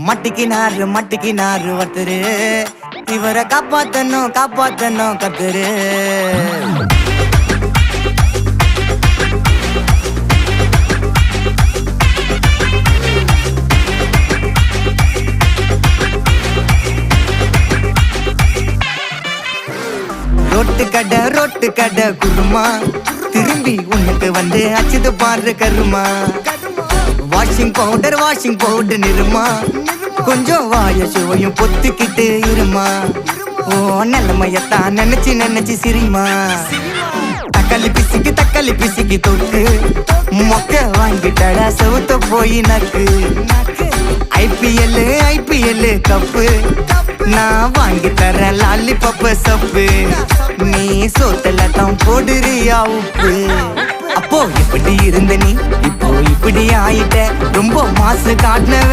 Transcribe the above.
மட்டிக்கினாரு ஒருத்தரு, இவரை காப்பாத்தணும் கத்துரு. ரொட்டு கடை குருமா, திரும்பி உனக்கு வந்து அச்சுது பாரு கருமா. வாஷிங் பவுடர் நிறுமா, கொஞ்சம் வாய சுவையும் பொத்துக்கிட்டு இருமா. ஓ நிலைமையத்தான் நினைச்சு சிரிமா. தக்காளி பிசிக்கி தொட்டு மொக்க வாங்கிட்டடா செவுத்த போய் நக்கு. ஐபிஎல் கப்பு நான் வாங்கி தரேன் லாலிபப்பு சப்பு. நீ சோத்தல தான் போடுறியா உப்பு. அப்போ இப்படி இருந்த நீ இப்போ இப்படி ஆயிட்ட, ரொம்ப மாசு காட்டினவ.